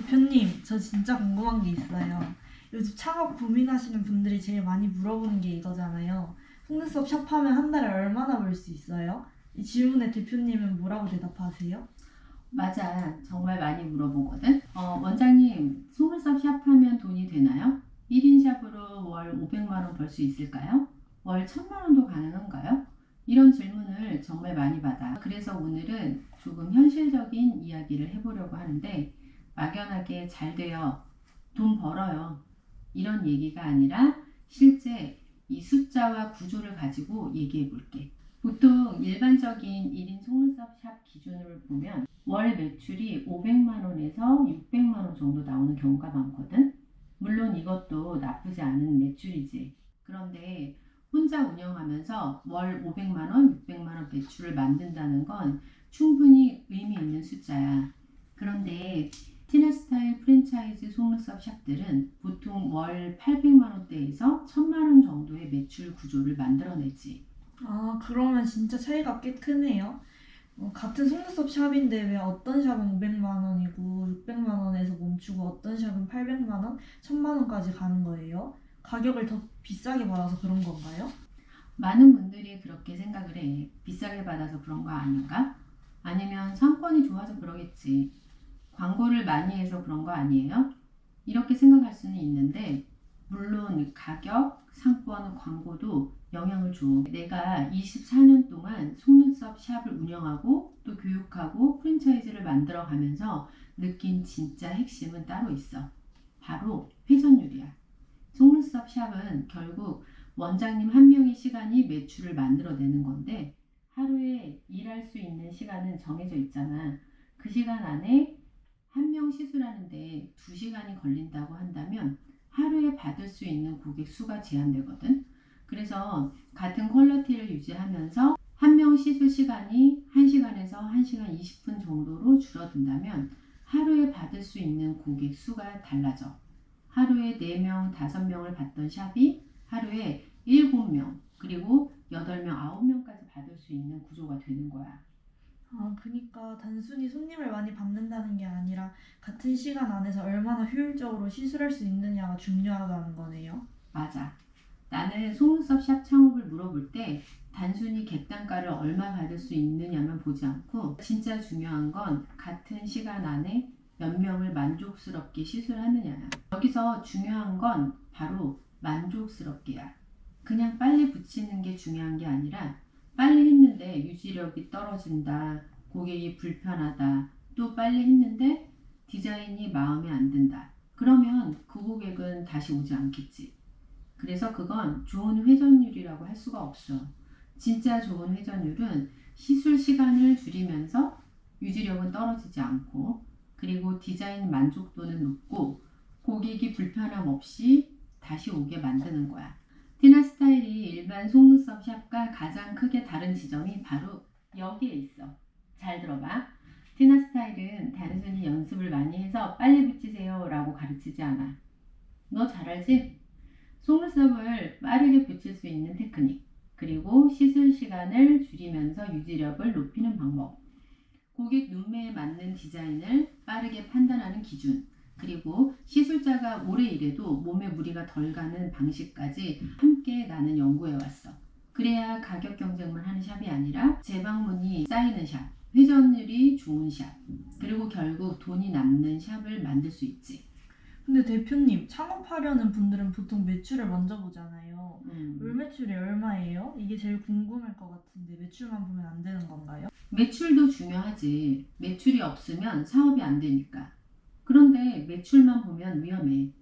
대표님, 저 진짜 궁금한 게 있어요. 요즘 창업 고민하시는 분들이 제일 많이 물어보는 게 이거잖아요. 속눈썹 샵하면 한 달에 얼마나 벌 수 있어요? 이 질문에 대표님은 뭐라고 대답하세요? 맞아. 정말 많이 물어보거든. 원장님, 속눈썹 샵하면 돈이 되나요? 1인 샵으로 월 500만 원 벌 수 있을까요? 월 1000만 원도 가능한가요? 이런 질문을 정말 많이 받아. 그래서 오늘은 조금 현실적인 이야기를 해보려고 하는데, 막연하게 잘 돼요, 돈 벌어요, 이런 얘기가 아니라 실제 이 숫자와 구조를 가지고 얘기해 볼게. 보통 일반적인 1인 속눈썹 샵 기준으로 보면 월 매출이 500만 원에서 600만 원 정도 나오는 경우가 많거든. 물론 이것도 나쁘지 않은 매출이지. 그런데 혼자 운영하면서 월 500만 원, 600만 원 매출을 만든다는 건 충분히 의미 있는 숫자야. 그런데 티나스타일 프랜차이즈 속눈썹 샵들은 보통 월 800만 원대에서 1000만 원 정도의 매출 구조를 만들어내지. 아, 그러면 진짜 차이가 꽤 크네요. 같은 속눈썹 샵인데 왜 어떤 샵은 500만 원이고 600만 원에서 멈추고 어떤 샵은 800만 원, 1000만 원까지 가는 거예요? 가격을 더 비싸게 받아서 그런 건가요? 많은 분들이 그렇게 생각을 해. 비싸게 받아서 그런 거 아닌가? 아니면 상권이 좋아서 그러겠지. 광고를 많이 해서 그런 거 아니에요? 이렇게 생각할 수는 있는데, 물론 가격, 상권, 광고도 영향을 줘. 내가 24년 동안 속눈썹 샵을 운영하고 또 교육하고 프랜차이즈를 만들어 가면서 느낀 진짜 핵심은 따로 있어. 바로 회전율이야. 속눈썹 샵은 결국 원장님 한 명의 시간이 매출을 만들어내는 건데, 하루에 일할 수 있는 시간은 정해져 있잖아. 그 시간 안에 한 명 시술하는데 2시간이 걸린다고 한다면 하루에 받을 수 있는 고객 수가 제한되거든. 그래서 같은 퀄리티를 유지하면서 한 명 시술 시간이 1시간에서 1시간 20분 정도로 줄어든다면 하루에 받을 수 있는 고객 수가 달라져. 하루에 4명, 5명을 받던 샵이 하루에 7명, 그리고 8명, 9명까지 받을 수 있는 구조가 되는 거야. 아, 그니까 단순히 손님을 많이 받는다는 게 아니라 같은 시간 안에서 얼마나 효율적으로 시술할 수 있느냐가 중요하다는 거네요. 맞아. 나는 속눈썹 샵 창업을 물어볼 때 단순히 객단가를 얼마 받을 수 있느냐만 보지 않고, 진짜 중요한 건 같은 시간 안에 몇 명을 만족스럽게 시술하느냐야. 여기서 중요한 건 바로 만족스럽게야. 그냥 빨리 붙이는 게 중요한 게 아니라, 빨리 했는데 유지력이 떨어진다, 고객이 불편하다, 또 빨리 했는데 디자인이 마음에 안 든다, 그러면 그 고객은 다시 오지 않겠지. 그래서 그건 좋은 회전율이라고 할 수가 없어. 진짜 좋은 회전율은 시술 시간을 줄이면서 유지력은 떨어지지 않고, 그리고 디자인 만족도는 높고, 고객이 불편함 없이 다시 오게 만드는 거야. 티나 스타일이 일반 속눈썹 샵과 가장 크게 다른 지점이 바로 여기에 있어. 잘 들어봐. 티나 스타일은 단순히 연습을 많이 해서 빨리 붙이세요 라고 가르치지 않아. 너 잘 알지? 속눈썹을 빠르게 붙일 수 있는 테크닉, 그리고 시술 시간을 줄이면서 유지력을 높이는 방법, 고객 눈매에 맞는 디자인을 빠르게 판단하는 기준, 그리고 시술자가 오래 일해도 몸에 무리가 덜 가는 방식까지 함께 나는 연구해 왔어. 그래야 가격 경쟁만 하는 샵이 아니라 재방문이 쌓이는 샵, 회전율이 좋은 샵, 그리고 결국 돈이 남는 샵을 만들 수 있지. 근데 대표님, 창업하려는 분들은 보통 매출을 먼저 보잖아요. 월 매출이 얼마예요? 이게 제일 궁금할 것 같은데 매출만 보면 안 되는 건가요? 매출도 중요하지. 매출이 없으면 사업이 안 되니까. 그런데 매출만 보면 위험해.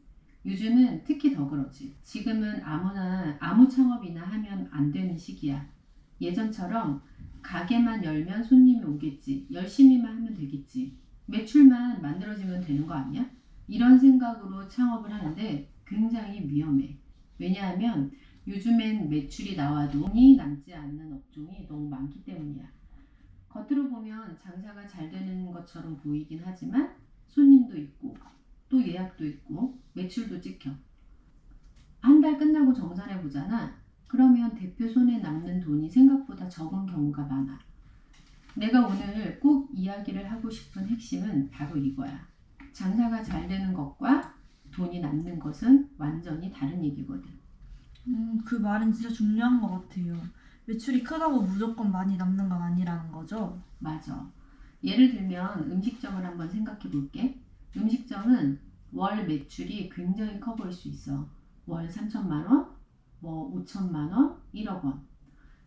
요즘은 특히 더 그러지. 지금은 아무나 아무 창업이나 하면 안 되는 시기야. 예전처럼 가게만 열면 손님이 오겠지, 열심히만 하면 되겠지, 매출만 만들어지면 되는 거 아니야? 이런 생각으로 창업을 하는데 굉장히 위험해. 왜냐하면 요즘엔 매출이 나와도 돈이 남지 않는 업종이 너무 많기 때문이야. 겉으로 보면 장사가 잘 되는 것처럼 보이긴 하지만 손님도 있고 또 예약도 있고 매출도 찍혀. 한 달 끝나고 정산해 보잖아. 그러면 대표 손에 남는 돈이 생각보다 적은 경우가 많아. 내가 오늘 꼭 이야기를 하고 싶은 핵심은 바로 이거야. 장사가 잘 되는 것과 돈이 남는 것은 완전히 다른 얘기거든. 그 말은 진짜 중요한 것 같아요. 매출이 크다고 무조건 많이 남는 건 아니라는 거죠? 맞아. 예를 들면 음식점을 한번 생각해 볼게. 음식점은 월 매출이 굉장히 커 보일 수 있어. 월 3천만 원, 뭐 5천만 원, 1억 원.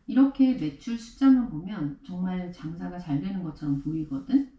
이렇게 매출 숫자만 보면 정말 장사가 잘 되는 것처럼 보이거든.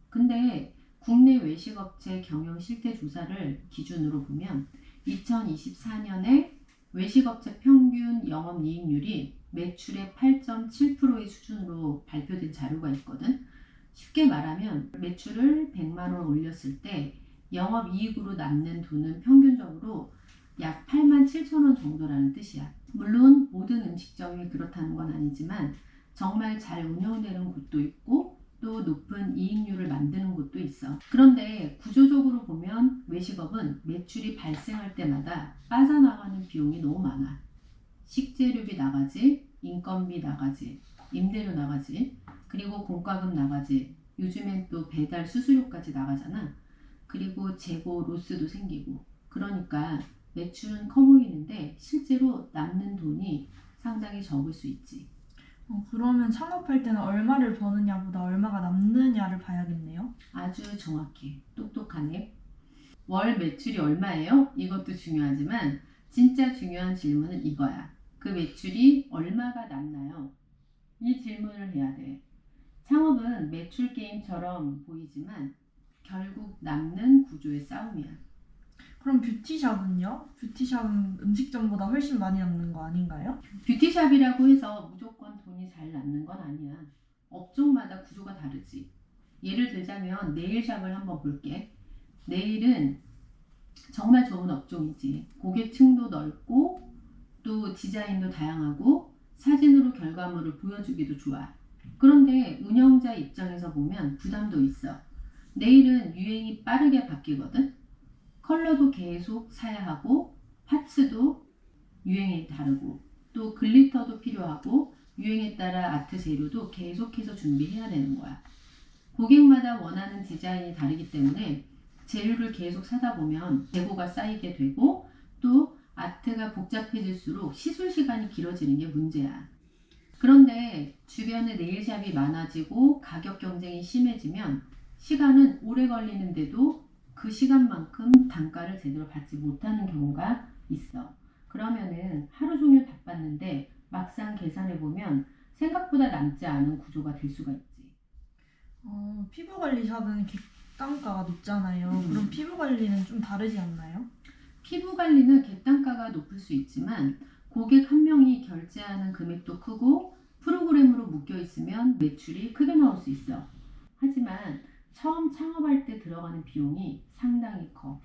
근데 국내 외식업체 경영 실태 조사를 기준으로 보면 2024년에 외식업체 평균 영업이익률이 매출의 8.7%의 수준으로 발표된 자료가 있거든. 쉽게 말하면 매출을 100만 원 올렸을 때 영업이익으로 남는 돈은 평균적으로 약 8만 7천 원 정도라는 뜻이야. 물론 모든 음식점이 그렇다는 건 아니지만 정말 잘 운영되는 곳도 있고 또 높은 이익률을 만드는 곳도 있어. 그런데 구조적으로 보면 외식업은 매출이 발생할 때마다 빠져나가는 비용이 너무 많아. 식재료비 나가지, 인건비 나가지, 임대료 나가지, 그리고 공과금 나가지, 요즘엔 또 배달 수수료까지 나가잖아. 그리고 재고 로스도 생기고. 그러니까 매출은 커 보이는데 실제로 남는 돈이 상당히 적을 수 있지. 그러면 창업할 때는 얼마를 버느냐보다 얼마가 남느냐를 봐야겠네요. 아주 정확해. 똑똑하네. 월 매출이 얼마예요? 이것도 중요하지만 진짜 중요한 질문은 이거야. 그 매출이 얼마가 남나요? 이 질문을 해야 돼. 창업은 매출 게임처럼 보이지만 결국 남는 구조의 싸움이야. 그럼 뷰티샵은요? 뷰티샵은 음식점보다 훨씬 많이 남는 거 아닌가요? 뷰티샵이라고 해서 무조건 돈이 잘 남는 건 아니야. 업종마다 구조가 다르지. 예를 들자면 네일샵을 한번 볼게. 네일은 정말 좋은 업종이지. 고객층도 넓고 또 디자인도 다양하고 사진으로 결과물을 보여주기도 좋아. 그런데 운영자 입장에서 보면 부담도 있어. 네일은 유행이 빠르게 바뀌거든. 컬러도 계속 사야 하고 파츠도 유행이 다르고 또 글리터도 필요하고 유행에 따라 아트 재료도 계속해서 준비해야 되는 거야. 고객마다 원하는 디자인이 다르기 때문에 재료를 계속 사다 보면 재고가 쌓이게 되고 또 아트가 복잡해질수록 시술 시간이 길어지는 게 문제야. 그런데 주변에 네일샵이 많아지고 가격 경쟁이 심해지면 시간은 오래 걸리는데도 그 시간만큼 단가를 제대로 받지 못하는 경우가 있어. 그러면은 하루 종일 바빴는데 막상 계산해 보면 생각보다 남지 않은 구조가 될 수가 있지. 피부 관리 샵은 객단가가 높잖아요. 그럼 피부 관리는 좀 다르지 않나요? 피부 관리는 객단가가 높을 수 있지만 고객 한 명이 결제하는 금액도 크고 프로그램으로 묶여 있으면 매출이 크게 나올 수 있어. 하지만 처음 창업할 때 들어가는 비용이 상당히 커.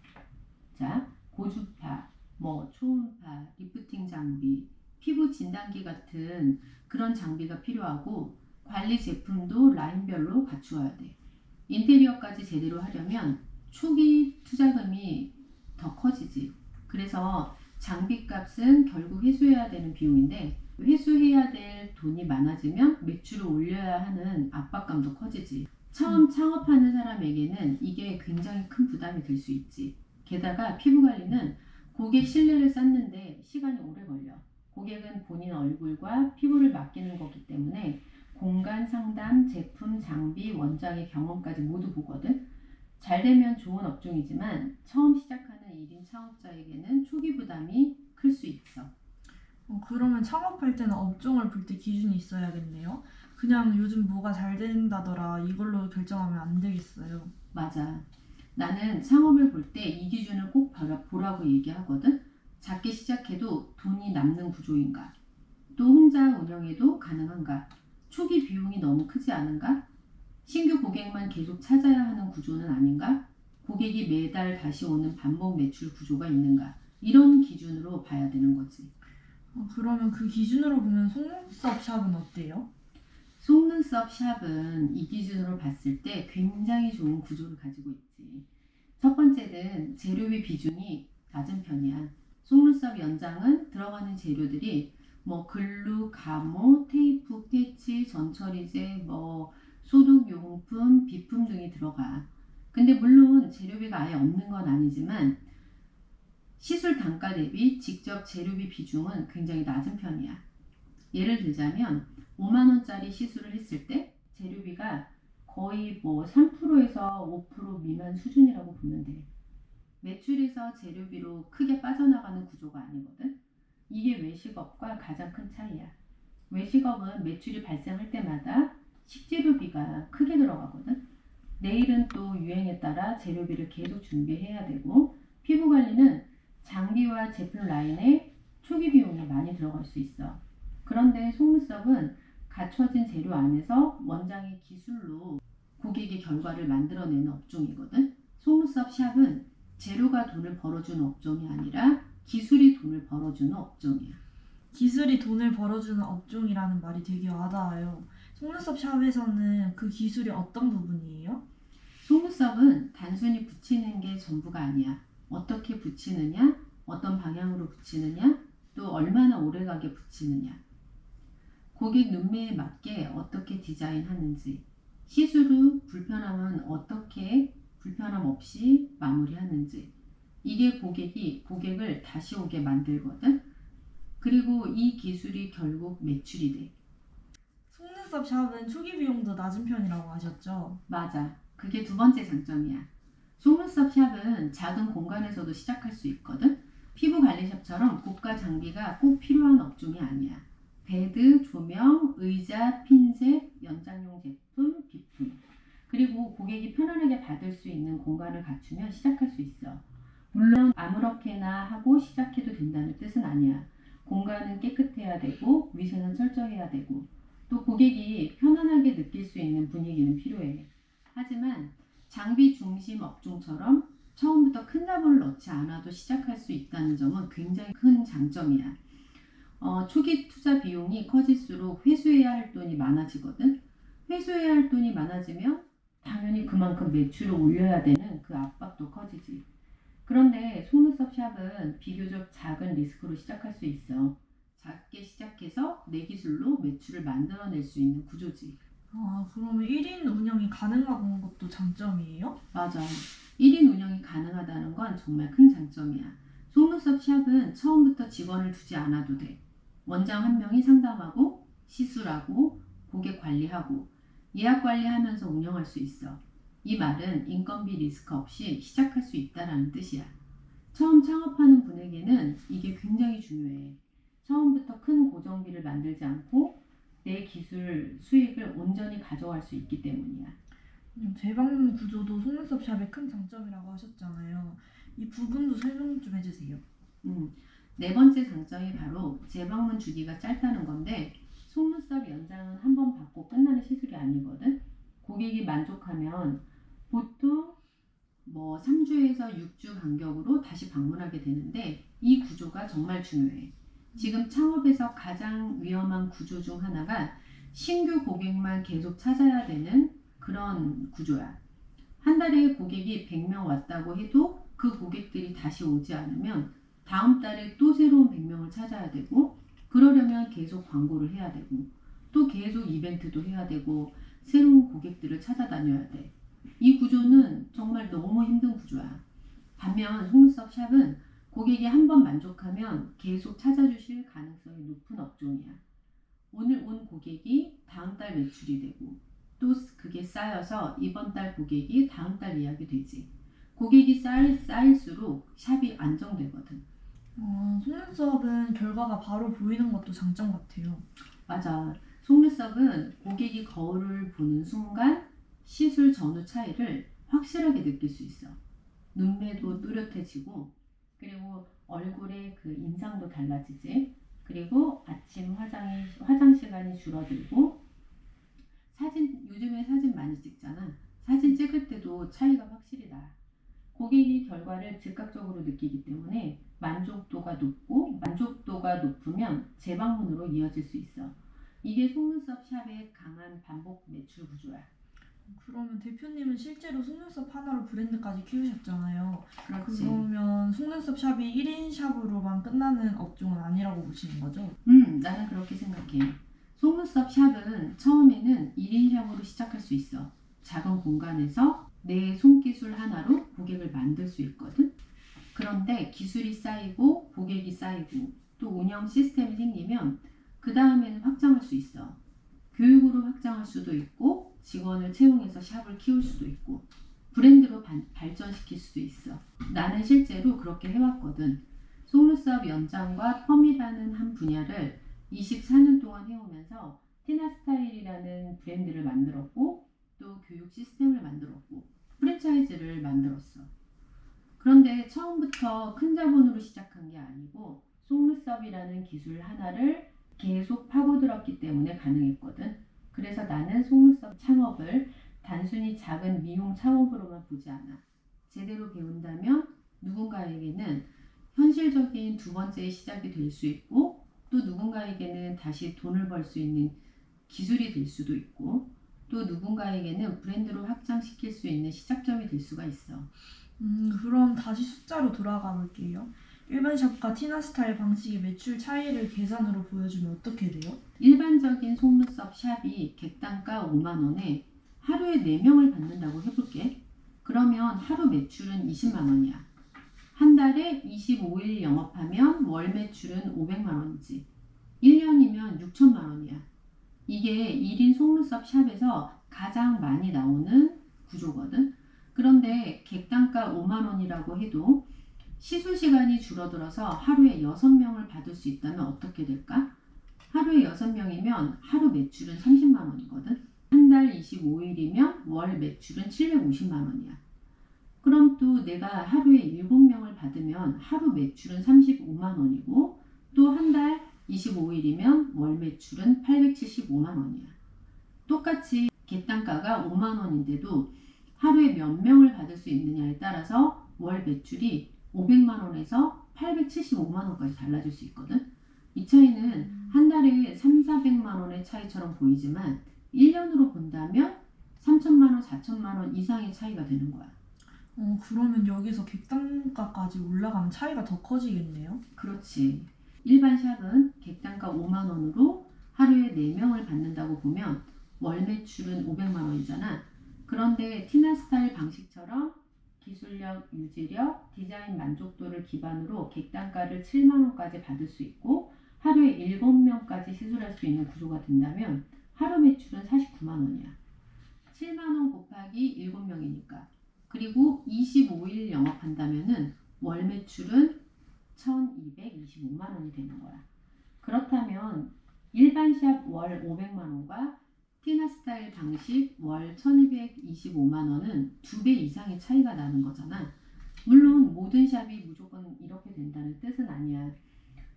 자, 고주파, 초음파, 리프팅 장비, 피부 진단기 같은 그런 장비가 필요하고 관리 제품도 라인별로 갖추어야 돼. 인테리어까지 제대로 하려면 초기 투자금이 더 커지지. 그래서 장비값은 결국 회수해야 되는 비용인데 회수해야 될 돈이 많아지면 매출을 올려야 하는 압박감도 커지지. 처음 창업하는 사람에게는 이게 굉장히 큰 부담이 될 수 있지. 게다가 피부 관리는 고객 신뢰를 쌓는데 시간이 오래 걸려. 고객은 본인 얼굴과 피부를 맡기는 거기 때문에 공간 상담, 제품, 장비, 원장의 경험까지 모두 보거든. 잘 되면 좋은 업종이지만 처음 시작하는 1인 창업자에게는 초기 부담이 클 수 있어. 그러면 창업할 때는 업종을 볼 때 기준이 있어야겠네요. 그냥 요즘 뭐가 잘 된다더라 이걸로 결정하면 안 되겠어요. 맞아. 나는 창업을 볼 때 이 기준을 꼭 보라고 얘기하거든. 작게 시작해도 돈이 남는 구조인가? 또 혼자 운영해도 가능한가? 초기 비용이 너무 크지 않은가? 신규 고객만 계속 찾아야 하는 구조는 아닌가? 고객이 매달 다시 오는 반복 매출 구조가 있는가? 이런 기준으로 봐야 되는 거지. 그러면 그 기준으로 보면 속눈썹 샵은 어때요? 속눈썹 샵은 이 기준으로 봤을 때 굉장히 좋은 구조를 가지고 있지. 첫 번째는 재료비 비중이 낮은 편이야. 속눈썹 연장은 들어가는 재료들이 글루, 가모, 테이프, 패치, 전처리제, 소독용품, 비품 등이 들어가. 근데 물론 재료비가 아예 없는 건 아니지만 시술 단가 대비 직접 재료비 비중은 굉장히 낮은 편이야. 예를 들자면 5만 원짜리 시술을 했을 때 재료비가 거의 뭐 3%에서 5% 미만 수준이라고 보면 돼. 매출에서 재료비로 크게 빠져나가는 구조가 아니거든. 이게 외식업과 가장 큰 차이야. 외식업은 매출이 발생할 때마다 식재료비가 크게 들어가거든. 내일은 또 유행에 따라 재료비를 계속 준비해야 되고, 피부 관리는 장비와 제품 라인에 초기 비용이 많이 들어갈 수 있어. 그런데 속눈썹은 갖춰진 재료 안에서 원장의 기술로 고객의 결과를 만들어내는 업종이거든. 속눈썹 샵은 재료가 돈을 벌어주는 업종이 아니라 기술이 돈을 벌어주는 업종이야. 기술이 돈을 벌어주는 업종이라는 말이 되게 와닿아요. 속눈썹 샵에서는 그 기술이 어떤 부분이에요? 속눈썹은 단순히 붙이는 게 전부가 아니야. 어떻게 붙이느냐, 어떤 방향으로 붙이느냐, 또 얼마나 오래가게 붙이느냐. 고객 눈매에 맞게 어떻게 디자인하는지, 시술 후 불편함은 어떻게 불편함 없이 마무리하는지. 이게 고객을 다시 오게 만들거든. 그리고 이 기술이 결국 매출이 돼. 속눈썹 샵은 초기 비용도 낮은 편이라고 하셨죠? 맞아. 그게 두 번째 장점이야. 속눈썹 샵은 작은 공간에서도 시작할 수 있거든. 피부 관리샵처럼 고가 장비가 꼭 필요한 업종이 아니야. 베드, 조명, 의자, 핀셋, 연장용 제품, 비품. 그리고 고객이 편안하게 받을 수 있는 공간을 갖추면 시작할 수 있어. 물론 아무렇게나 하고 시작해도 된다는 뜻은 아니야. 공간은 깨끗해야 되고 위생은 철저해야 되고 또 고객이 편안하게 느낄 수 있는 분위기는 필요해. 하지만 장비 중심 업종처럼 처음부터 큰 자본을 넣지 않아도 시작할 수 있다는 점은 굉장히 큰 장점이야. 초기 투자 비용이 커질수록 회수해야 할 돈이 많아지거든. 회수해야 할 돈이 많아지면 당연히 그만큼 매출을 올려야 되는 그 압박도 커지지. 그런데 속눈썹 샵은 비교적 작은 리스크로 시작할 수 있어. 작게 시작해서 내 기술로 매출을 만들어낼 수 있는 구조지. 그러면 1인 운영이 가능한 것도 장점이에요? 맞아. 1인 운영이 가능하다는 건 정말 큰 장점이야. 속눈썹 샵은 처음부터 직원을 두지 않아도 돼. 원장 한 명이 상담하고 시술하고 고객 관리하고 예약 관리하면서 운영할 수 있어. 이 말은 인건비 리스크 없이 시작할 수 있다는 뜻이야. 처음 창업하는 분에게는 이게 굉장히 중요해. 처음부터 큰 고정비를 만들지 않고 내 기술 수익을 온전히 가져갈 수 있기 때문이야. 재방문 구조도 속눈썹 샵의 큰 장점이라고 하셨잖아요. 이 부분도 설명 좀 해주세요. 네 번째 장점이 바로 재방문 주기가 짧다는 건데 속눈썹 연장은 한 번 받고 끝나는 시술이 아니거든. 고객이 만족하면 보통 3주에서 6주 간격으로 다시 방문하게 되는데 이 구조가 정말 중요해. 지금 창업에서 가장 위험한 구조 중 하나가 신규 고객만 계속 찾아야 되는 그런 구조야. 한 달에 고객이 100명 왔다고 해도 그 고객들이 다시 오지 않으면 다음 달에 또 새로운 100명을 찾아야 되고 그러려면 계속 광고를 해야 되고 또 계속 이벤트도 해야 되고 새로운 고객들을 찾아다녀야 돼. 이 구조는 정말 너무 힘든 구조야. 반면 속눈썹 샵은 고객이 한 번 만족하면 계속 찾아주실 가능성이 높은 업종이야. 오늘 온 고객이 다음 달 매출이 되고 또 그게 쌓여서 이번 달 고객이 다음 달 예약이 되지. 고객이 쌓일수록 샵이 안정되거든. 속눈썹은 결과가 바로 보이는 것도 장점 같아요. 맞아. 속눈썹은 고객이 거울을 보는 순간 시술 전후 차이를 확실하게 느낄 수 있어. 눈매도 뚜렷해지고 그리고 얼굴의 그 인상도 달라지지. 그리고 아침 화장 시간이 줄어들고 요즘에 사진 많이 찍잖아. 사진 찍을 때도 차이가 확실히 나. 고객이 결과를 즉각적으로 느끼기 때문에 만족도가 높으면 재방문으로 이어질 수 있어. 이게 속눈썹 샵의 강한 반복 매출 구조야. 그러면 대표님은 실제로 속눈썹 하나로 브랜드까지 키우셨잖아요. 그렇지. 그러면 속눈썹 샵이 1인 샵으로만 끝나는 업종은 아니라고 보시는 거죠? 나는 그렇게 생각해. 속눈썹 샵은 처음에는 1인 샵으로 시작할 수 있어. 작은 공간에서 내 손기술 하나로 고객을 만들 수 있거든. 그런데 기술이 쌓이고 고객이 쌓이고 또 운영 시스템이 생기면 그 다음에는 확장할 수 있어. 교육으로 확장할 수도 있고 직원을 채용해서 샵을 키울 수도 있고 브랜드로 발전시킬 수도 있어. 나는 실제로 그렇게 해왔거든. 속눈썹 연장과 펌이라는 한 분야를 24년 동안 해오면서 티나스타일이라는 브랜드를 만들었고 또 교육 시스템을 만들었고 프랜차이즈를 만들었어. 그런데 처음부터 큰 자본으로 시작한 게 아니고 속눈썹이라는 기술 하나를 계속 파고들었기 때문에 가능했거든. 그래서 나는 속눈썹 창업을 단순히 작은 미용 창업으로만 보지 않아. 제대로 배운다면 누군가에게는 현실적인 두 번째의 시작이 될 수 있고 또 누군가에게는 다시 돈을 벌 수 있는 기술이 될 수도 있고 또 누군가에게는 브랜드로 확장시킬 수 있는 시작점이 될 수가 있어. 그럼 다시 숫자로 돌아가 볼게요. 일반 샵과 티나 스타일 방식의 매출 차이를 계산으로 보여주면 어떻게 돼요? 일반적인 속눈썹 샵이 객단가 5만 원에 하루에 4명을 받는다고 해볼게. 그러면 하루 매출은 20만 원이야. 한 달에 25일 영업하면 월 매출은 500만 원이지. 1년이면 6천만 원이야. 이게 1인 속눈썹 샵에서 가장 많이 나오는 구조거든. 그런데 객단가 5만 원이라고 해도 시술 시간이 줄어들어서 하루에 6명을 받을 수 있다면 어떻게 될까? 하루에 6명이면 하루 매출은 30만 원이거든. 한 달 25일이면 월 매출은 750만 원이야. 그럼 또 내가 하루에 7명을 받으면 하루 매출은 35만 원이고 또 한 달 25일이면 월 매출은 875만 원이야. 똑같이 객단가가 5만 원인데도 하루에 몇 명을 받을 수 있느냐에 따라서 월 매출이 500만 원에서 875만 원까지 달라질 수 있거든. 이 차이는 한 달에 3, 400만 원의 차이처럼 보이지만 1년으로 본다면 3천만 원, 4천만 원 이상의 차이가 되는 거야. 그러면 여기서 객단가까지 올라가면 차이가 더 커지겠네요? 그렇지. 일반 샵은 객단가 5만 원으로 하루에 4명을 받는다고 보면 월 매출은 500만 원이잖아. 그런데 티나 스타일 방식처럼 기술력, 유지력, 디자인 만족도를 기반으로 객단가를 7만 원까지 받을 수 있고 하루에 7명까지 시술할 수 있는 구조가 된다면 하루 매출은 49만 원이야. 7만 원 곱하기 7명이니까. 그리고 25일 영업한다면은 월 매출은 1225만 원이 되는 거야. 그렇다면 일반 샵 월 500만 원과 티나 스타일 방식 월 1225만 원은 2배 이상의 차이가 나는 거잖아. 물론 모든 샵이 무조건 이렇게 된다는 뜻은 아니야.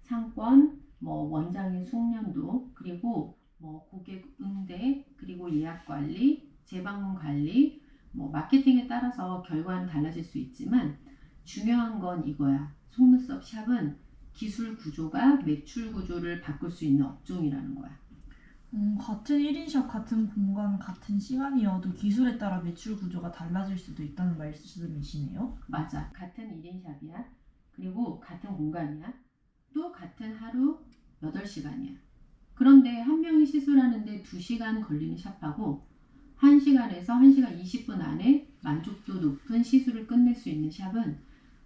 상권, 원장의 숙련도, 그리고 고객 응대, 그리고 예약 관리, 재방문 관리, 마케팅에 따라서 결과는 달라질 수 있지만 중요한 건 이거야. 속눈썹 샵은 기술 구조가 매출 구조를 바꿀 수 있는 업종이라는 거야. 같은 1인 샵, 같은 공간, 같은 시간이어도 기술에 따라 매출 구조가 달라질 수도 있다는 말씀이시네요? 맞아. 같은 1인 샵이야. 그리고 같은 공간이야. 또 같은 하루 8시간이야. 그런데 한 명이 시술하는데 2시간 걸리는 샵하고 1시간에서 1시간 20분 안에 만족도 높은 시술을 끝낼 수 있는 샵은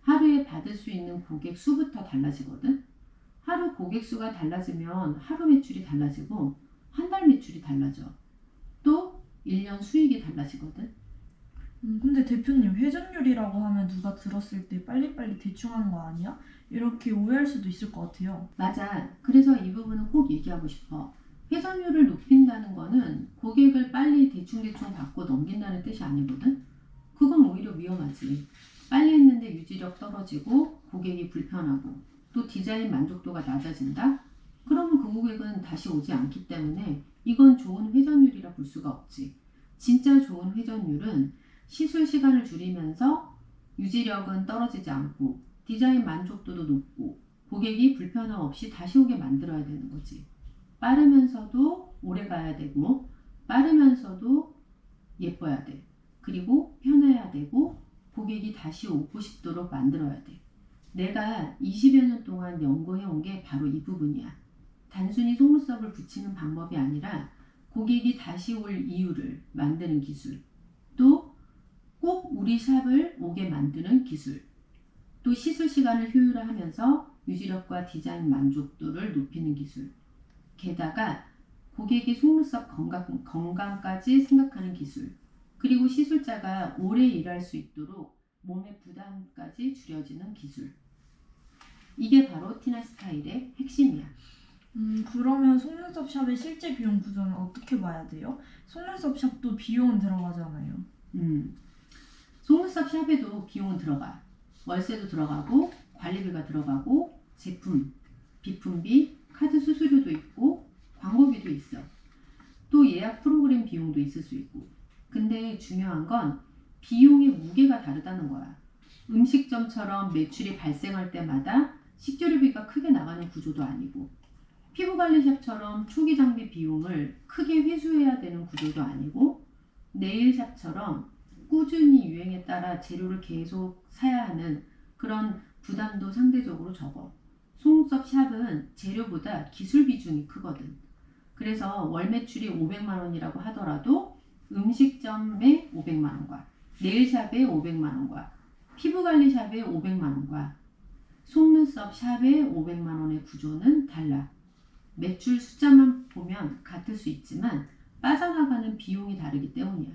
하루에 받을 수 있는 고객 수부터 달라지거든. 하루 고객 수가 달라지면 하루 매출이 달라지고 한 달 매출이 달라져. 또 1년 수익이 달라지거든. 근데 대표님, 회전율이라고 하면 누가 들었을 때 빨리빨리 대충 하는 거 아니야? 이렇게 오해할 수도 있을 것 같아요. 맞아. 그래서 이 부분은 꼭 얘기하고 싶어. 회전율을 높인다는 거는 고객을 빨리 대충대충 받고 넘긴다는 뜻이 아니거든. 그건 오히려 위험하지. 빨리 했는데 유지력 떨어지고 고객이 불편하고 또 디자인 만족도가 낮아진다? 그러면 그 고객은 다시 오지 않기 때문에 이건 좋은 회전율이라 볼 수가 없지. 진짜 좋은 회전율은 시술 시간을 줄이면서 유지력은 떨어지지 않고 디자인 만족도도 높고 고객이 불편함 없이 다시 오게 만들어야 되는 거지. 빠르면서도 오래 가야 되고 빠르면서도 예뻐야 돼. 그리고 편해야 되고 고객이 다시 오고 싶도록 만들어야 돼. 내가 20여 년 동안 연구해온 게 바로 이 부분이야. 단순히 속눈썹을 붙이는 방법이 아니라 고객이 다시 올 이유를 만드는 기술. 또 꼭 우리 샵을 오게 만드는 기술, 또 시술 시간을 효율화하면서 유지력과 디자인 만족도를 높이는 기술, 게다가 고객의 속눈썹 건강까지 생각하는 기술, 그리고 시술자가 오래 일할 수 있도록 몸의 부담까지 줄여지는 기술. 이게 바로 티나 스타일의 핵심이야. 그러면 속눈썹 샵의 실제 비용 구조는 어떻게 봐야 돼요? 속눈썹 샵도 비용은 들어가잖아요. 속눈썹 샵에도 비용은 들어가. 월세도 들어가고 관리비가 들어가고 제품, 비품비, 카드 수수료도 있고 광고비도 있어. 또 예약 프로그램 비용도 있을 수 있고. 근데 중요한 건 비용의 무게가 다르다는 거야. 음식점처럼 매출이 발생할 때마다 식재료비가 크게 나가는 구조도 아니고, 피부관리샵처럼 초기 장비 비용을 크게 회수해야 되는 구조도 아니고, 네일샵처럼 꾸준히 유행에 따라 재료를 계속 사야 하는 그런 부담도 상대적으로 적어. 속눈썹 샵은 재료보다 기술 비중이 크거든. 그래서 월 매출이 500만 원이라고 하더라도 음식점에 500만 원과 네일샵에 500만 원과 피부관리샵에 500만 원과 속눈썹 샵에 500만 원의 구조는 달라. 매출 숫자만 보면 같을 수 있지만 빠져나가는 비용이 다르기 때문이야.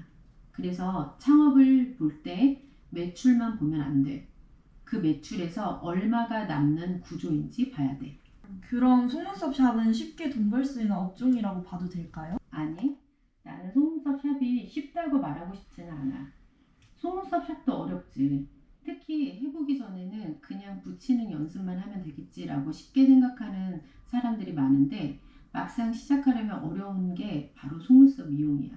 그래서 창업을 볼 때 매출만 보면 안 돼. 그 매출에서 얼마가 남는 구조인지 봐야 돼. 그럼 속눈썹 샵은 쉽게 돈 벌 수 있는 업종이라고 봐도 될까요? 아니, 나는 속눈썹 샵이 쉽다고 말하고 싶지는 않아. 속눈썹 샵도 어렵지. 특히 해보기 전에는 그냥 붙이는 연습만 하면 되겠지라고 쉽게 생각하는 사람들이 많은데, 막상 시작하려면 어려운 게 바로 속눈썹 미용이야.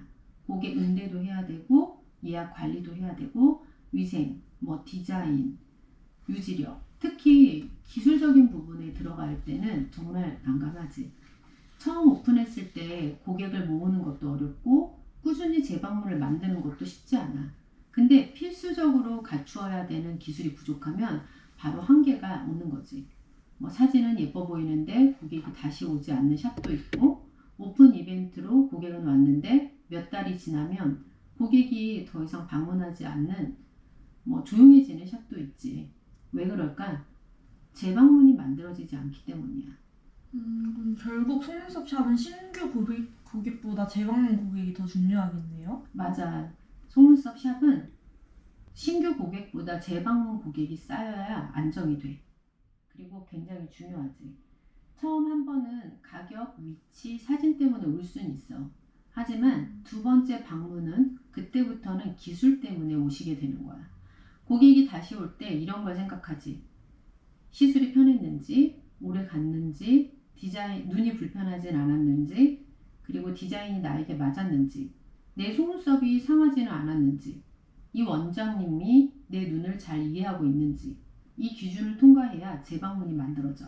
고객 응대도 해야 되고, 예약 관리도 해야 되고, 위생, 디자인, 유지력, 특히 기술적인 부분에 들어갈 때는 정말 난감하지. 처음 오픈했을 때 고객을 모으는 것도 어렵고 꾸준히 재방문을 만드는 것도 쉽지 않아. 근데 필수적으로 갖추어야 되는 기술이 부족하면 바로 한계가 오는 거지. 사진은 예뻐 보이는데 고객이 다시 오지 않는 샵도 있고, 오픈 이벤트로 고객은 왔는데 몇 달이 지나면 고객이 더 이상 방문하지 않는 조용해지는 샵도 있지. 왜 그럴까? 재방문이 만들어지지 않기 때문이야. 그럼 결국 속눈썹 샵은 신규 고객보다 재방문 고객이 더 중요하겠네요. 맞아. 속눈썹 샵은 신규 고객보다 재방문 고객이 쌓여야 안정이 돼. 그리고 굉장히 중요하지. 처음 한 번은 가격, 위치, 사진 때문에 올 수는 있어. 하지만 두 번째 방문은 그때부터는 기술 때문에 오시게 되는 거야. 고객이 다시 올 때 이런 걸 생각하지. 시술이 편했는지, 오래 갔는지, 눈이 불편하진 않았는지, 그리고 디자인이 나에게 맞았는지, 내 속눈썹이 상하지는 않았는지, 이 원장님이 내 눈을 잘 이해하고 있는지, 이 기준을 통과해야 재방문이 만들어져.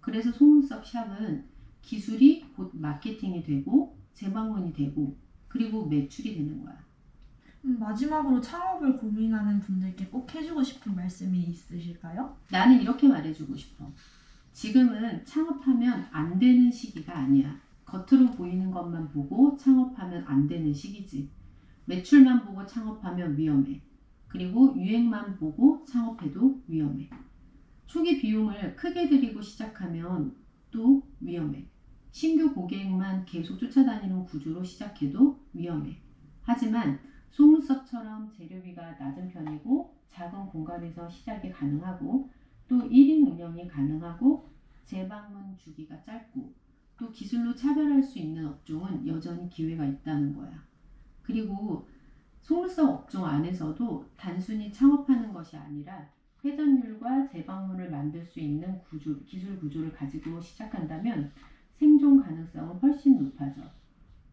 그래서 속눈썹 샵은 기술이 곧 마케팅이 되고 재방문이 되고 그리고 매출이 되는 거야. 마지막으로 창업을 고민하는 분들께 꼭 해주고 싶은 말씀이 있으실까요? 나는 이렇게 말해주고 싶어. 지금은 창업하면 안 되는 시기가 아니야. 겉으로 보이는 것만 보고 창업하면 안 되는 시기지. 매출만 보고 창업하면 위험해. 그리고 유행만 보고 창업해도 위험해. 초기 비용을 크게 들이고 시작하면 또 위험해. 신규 고객만 계속 쫓아다니는 구조로 시작해도 위험해. 하지만 속눈썹처럼 재료비가 낮은 편이고 작은 공간에서 시작이 가능하고 또 1인 운영이 가능하고 재방문 주기가 짧고 또 기술로 차별할 수 있는 업종은 여전히 기회가 있다는 거야. 그리고 속눈썹 업종 안에서도 단순히 창업하는 것이 아니라 회전율과 재방문을 만들 수 있는 기술 구조를 가지고 시작한다면 생존 가능성은 훨씬 높아져.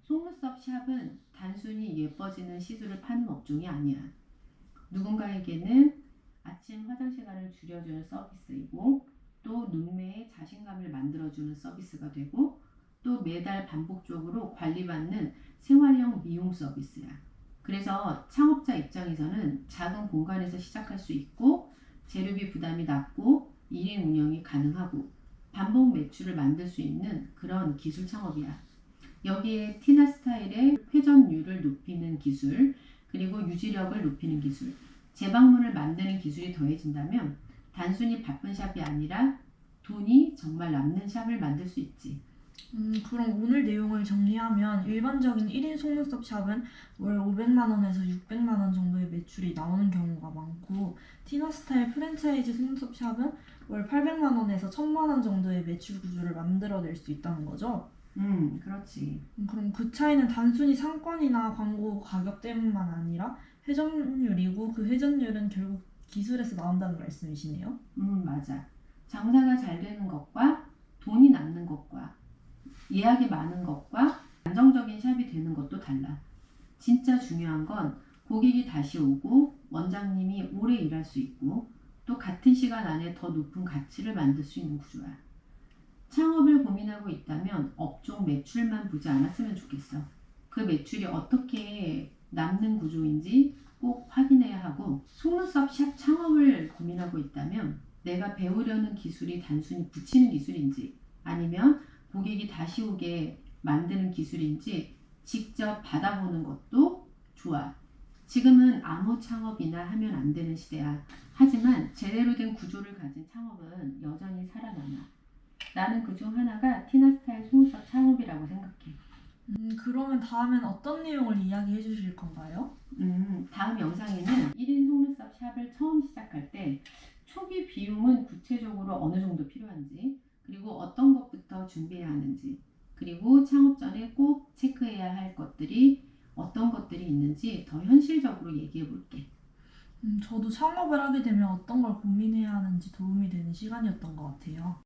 속눈썹 샵은 단순히 예뻐지는 시술을 파는 업종이 아니야. 누군가에게는 아침 화장 시간을 줄여주는 서비스이고 또 눈매에 자신감을 만들어주는 서비스가 되고 또 매달 반복적으로 관리받는 생활형 미용 서비스야. 그래서 창업자 입장에서는 작은 공간에서 시작할 수 있고 재료비 부담이 낮고 1인 운영이 가능하고 반복 매출을 만들 수 있는 그런 기술 창업이야. 여기에 티나 스타일의 회전율을 높이는 기술, 그리고 유지력을 높이는 기술, 재방문을 만드는 기술이 더해진다면 단순히 바쁜 샵이 아니라 돈이 정말 남는 샵을 만들 수 있지. 그럼 오늘 내용을 정리하면 일반적인 1인 속눈썹 샵은 월 500만 원에서 600만 원 정도의 매출이 나오는 경우가 많고 티나스타일 프랜차이즈 속눈썹 샵은 월 800만 원에서 1000만 원 정도의 매출 구조를 만들어낼 수 있다는 거죠? 그렇지. 그럼 그 차이는 단순히 상권이나 광고 가격 때문만 아니라 회전율이고 그 회전율은 결국 기술에서 나온다는 말씀이시네요? 맞아. 장사가 잘 되는 것과 돈이 남는 것과 예약이 많은 것과 안정적인 샵이 되는 것도 달라. 진짜 중요한 건 고객이 다시 오고 원장님이 오래 일할 수 있고 또 같은 시간 안에 더 높은 가치를 만들 수 있는 구조야. 창업을 고민하고 있다면 업종 매출만 보지 않았으면 좋겠어. 그 매출이 어떻게 남는 구조인지 꼭 확인해야 하고 속눈썹 샵 창업을 고민하고 있다면 내가 배우려는 기술이 단순히 붙이는 기술인지 아니면 고객이 다시 오게 만드는 기술인지 직접 받아보는 것도 좋아. 지금은 아무 창업이나 하면 안 되는 시대야. 하지만 제대로 된 구조를 가진 창업은 여전히 살아남아. 나는 그중 하나가 티나스타일 속눈썹 창업이라고 생각해. 그러면 다음엔 어떤 내용을 이야기해 주실 건가요? 다음 영상에는 1인 속눈썹 샵을 처음 시작할 때 초기 비용은 구체적으로 어느 정도 필요한지, 그리고 어떤 것부터 준비해야 하는지, 그리고 창업 전에 꼭 체크해야 할 것들이 어떤 것들이 있는지 더 현실적으로 얘기해 볼게. 저도 창업을 하게 되면 어떤 걸 고민해야 하는지 도움이 되는 시간이었던 것 같아요.